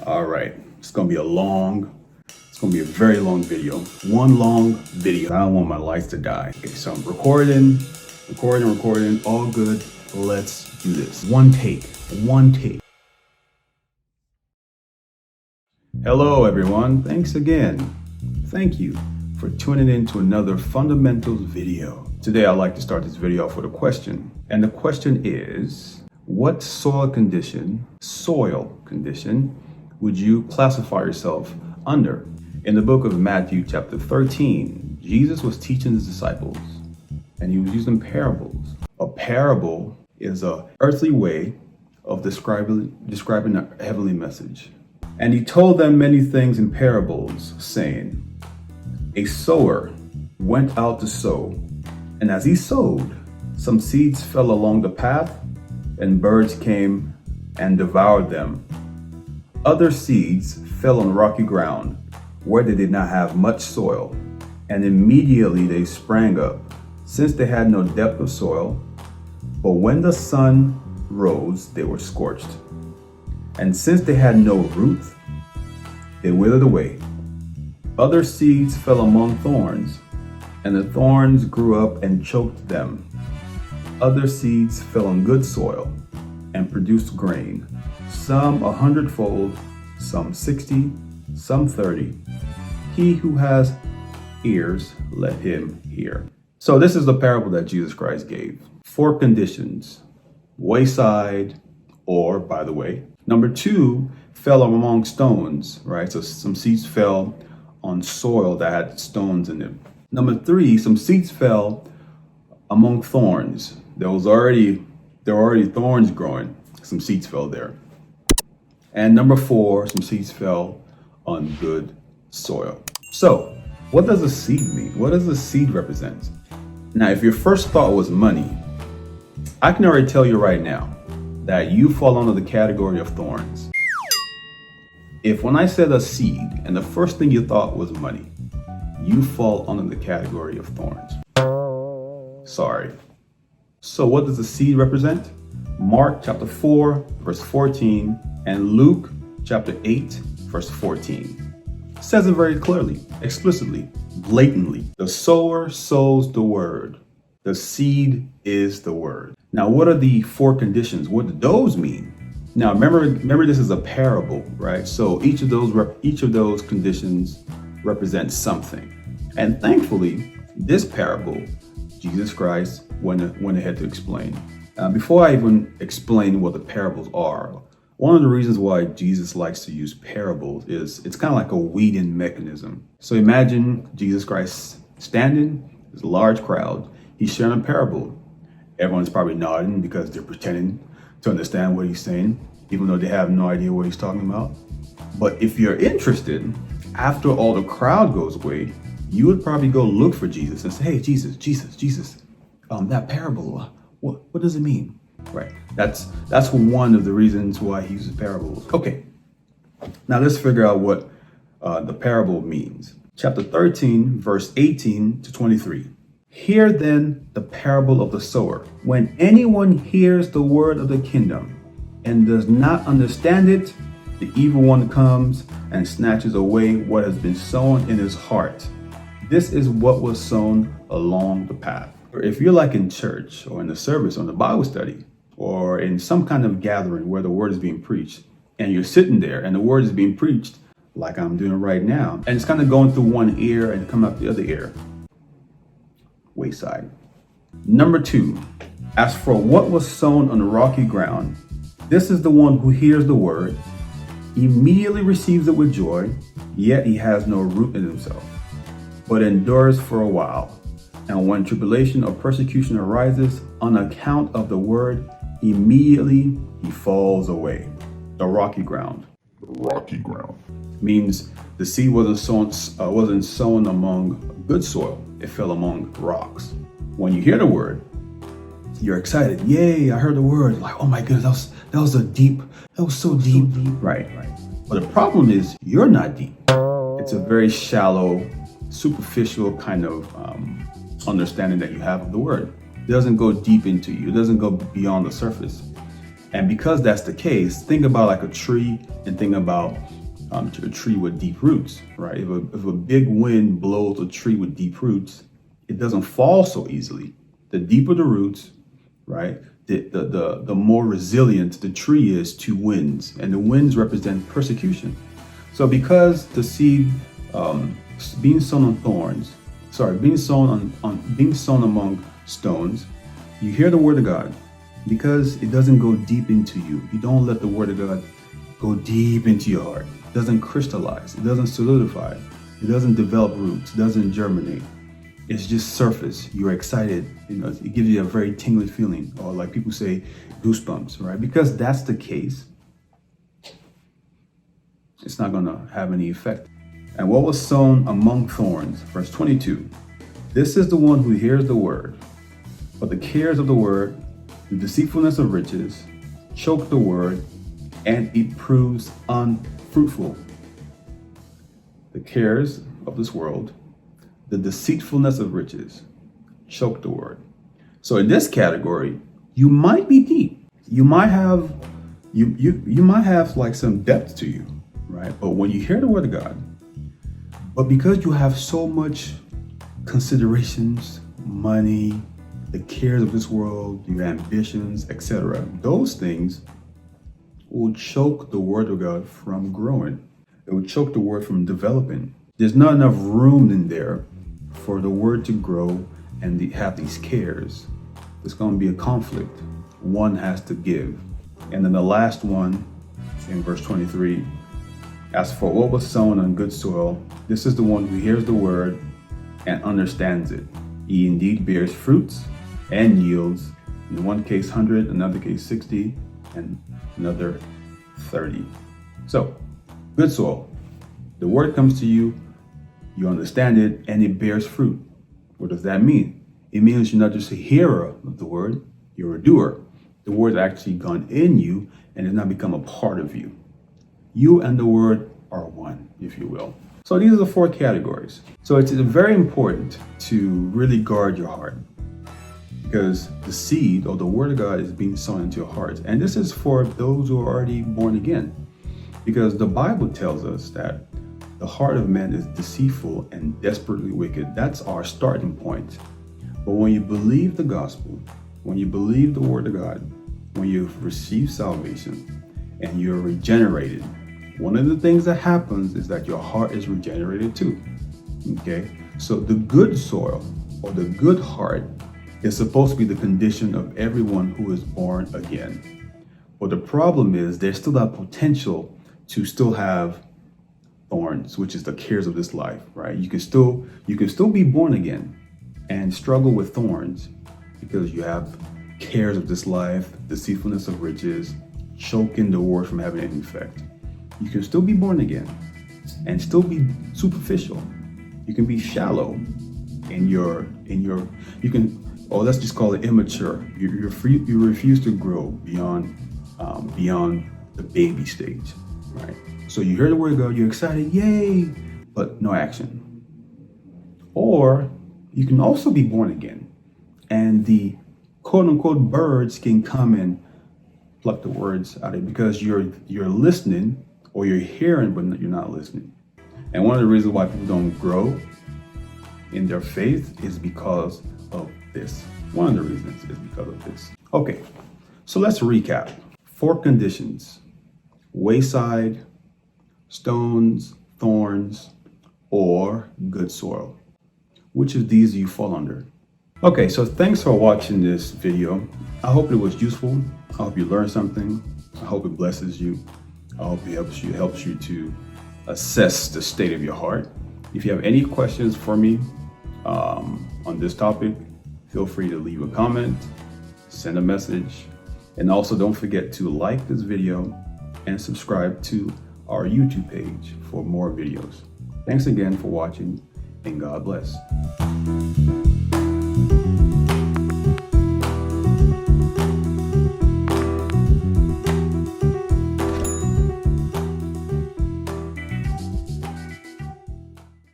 All right, it's gonna be a very long video. One long video. I don't want my lights to die. Okay, so I'm recording, all good. Let's do this. One take. Hello everyone, thanks again. Thank you for tuning in to another fundamentals video. Today I'd like to start this video off with a question. And the question is, what soil condition would you classify yourself under? In the book of Matthew chapter 13, Jesus was teaching his disciples and he was using parables. A parable is an earthly way of describing a heavenly message. And he told them many things in parables, saying, a sower went out to sow, and as he sowed, some seeds fell along the path, and birds came and devoured them. Other seeds fell on rocky ground, where they did not have much soil, and immediately they sprang up, since they had no depth of soil. But when the sun rose, they were scorched. And since they had no root, they withered away. Other seeds fell among thorns, and the thorns grew up and choked them. Other seeds fell on good soil and produced grain, some 100-fold, some 60, some 30. He who has ears, let him hear. So this is the parable that Jesus Christ gave. 4 conditions: wayside, or by the way. Number 2, fell among stones, right? So some seeds fell on soil that had stones in it. Number 3, some seeds fell among thorns. There were already thorns growing. Some seeds fell there. And number 4, some seeds fell on good soil. So what does a seed mean? What does a seed represent? Now, if your first thought was money, I can already tell you right now that you fall under the category of thorns. If when I said a seed and the first thing you thought was money, you fall under the category of thorns. Sorry. So what does a seed represent? Mark chapter 4, verse 14, and Luke chapter 8, verse 14. Says it very clearly, explicitly, blatantly. The sower sows the word. The seed is the word. Now, what are the 4 conditions? What do those mean? Now, remember this is a parable, right? So each of those conditions represents something. And thankfully, this parable, Jesus Christ went ahead to explain. Before I even explain what the parables are, one of the reasons why Jesus likes to use parables is it's kind of like a weeding mechanism. So imagine Jesus Christ standing, there's a large crowd, he's sharing a parable. Everyone's probably nodding because they're pretending to understand what he's saying, even though they have no idea what he's talking about. But if you're interested, after all the crowd goes away, you would probably go look for Jesus and say, hey, Jesus, that parable, what does it mean? Right. That's one of the reasons why he uses parables. Okay. Now let's figure out what the parable means. Chapter 13, verse 18 to 23. Hear then the parable of the sower. When anyone hears the word of the kingdom and does not understand it, the evil one comes and snatches away what has been sown in his heart. This is what was sown along the path. Or if you're like in church or in the service or in the Bible study or in some kind of gathering where the word is being preached and you're sitting there and the word is being preached like I'm doing right now, and it's kind of going through one ear and coming out the other ear. Wayside. Number 2, as for what was sown on rocky ground, this is the one who hears the word, immediately receives it with joy, yet he has no root in himself, but endures for a while. And when tribulation or persecution arises on account of the word, immediately he falls away. The rocky ground. Means the seed wasn't sown among good soil. It fell among rocks. When you hear the word, you're excited. Yay, I heard the word. Like, oh my goodness, that was so deep. Right. But the problem is you're not deep. It's a very shallow, superficial kind of understanding that you have of the word. It doesn't go deep into you. It doesn't go beyond the surface. And because that's the case, think about like a tree and think about a tree with deep roots, right? If a big wind blows a tree with deep roots, it doesn't fall so easily. The deeper the roots, right, the more resilient the tree is to winds, and the winds represent persecution. So because the seed being sown on thorns, being sown among stones, you hear the word of God, because it doesn't go deep into you. You don't let the word of God go deep into your heart. It doesn't crystallize. It doesn't solidify. It doesn't develop roots. It doesn't germinate. It's just surface. You're excited. It gives you a very tingling feeling, or like people say, goosebumps, right? Because that's the case, it's not going to have any effect. And what was sown among thorns, verse 22, this is the one who hears the word, but the cares of the word, the deceitfulness of riches, choke the word, and it proves unfruitful. The cares of this world, the deceitfulness of riches, choke the word. So in this category, you might be deep. You might have like some depth to you, right? But when you hear the word of God, but because you have so much considerations, money, the cares of this world, your ambitions, etc., those things will choke the word of God from growing. It will choke the word from developing. There's not enough room in there for the word to grow and have these cares. There's going to be a conflict. One has to give. And then the last one in verse 23, as for what was sown on good soil, this is the one who hears the word and understands it. He indeed bears fruits and yields, in one case 100, another case 60, and another 30. So, good soil. The word comes to you, you understand it, and it bears fruit. What does that mean? It means you're not just a hearer of the word, you're a doer. The word's actually gone in you and has now become a part of you. You and the word are one, if you will. So these are the 4 categories. So it's very important to really guard your heart, because the seed or the word of God is being sown into your heart. And this is for those who are already born again, because the Bible tells us that the heart of man is deceitful and desperately wicked. That's our starting point. But when you believe the gospel, when you believe the word of God, when you've received salvation and you're regenerated, one of the things that happens is that your heart is regenerated too. Okay? So the good soil or the good heart is supposed to be the condition of everyone who is born again. But the problem is there's still that potential to still have thorns, which is the cares of this life, right? You can still be born again and struggle with thorns because you have cares of this life, deceitfulness of riches, choking the word from having any effect. You can still be born again and still be superficial. You can be shallow let's just call it immature. You refuse to grow beyond the baby stage, right? So you hear the word of God, you're excited, yay, but no action. Or you can also be born again, and the quote unquote birds can come and pluck the words out of it because you're listening, or you're hearing but you're not listening. And one of the reasons why people don't grow in their faith is because of this. One of the reasons is because of this. Okay, so let's recap. 4 conditions: wayside, stones, thorns, or good soil. Which of these do you fall under? Okay, so thanks for watching this video. I hope it was useful. I hope you learned something. I hope it blesses you. I hope it helps you to assess the state of your heart. If you have any questions for me on this topic, feel free to leave a comment, send a message, and also don't forget to like this video and subscribe to our YouTube page for more videos. Thanks again for watching, and God bless.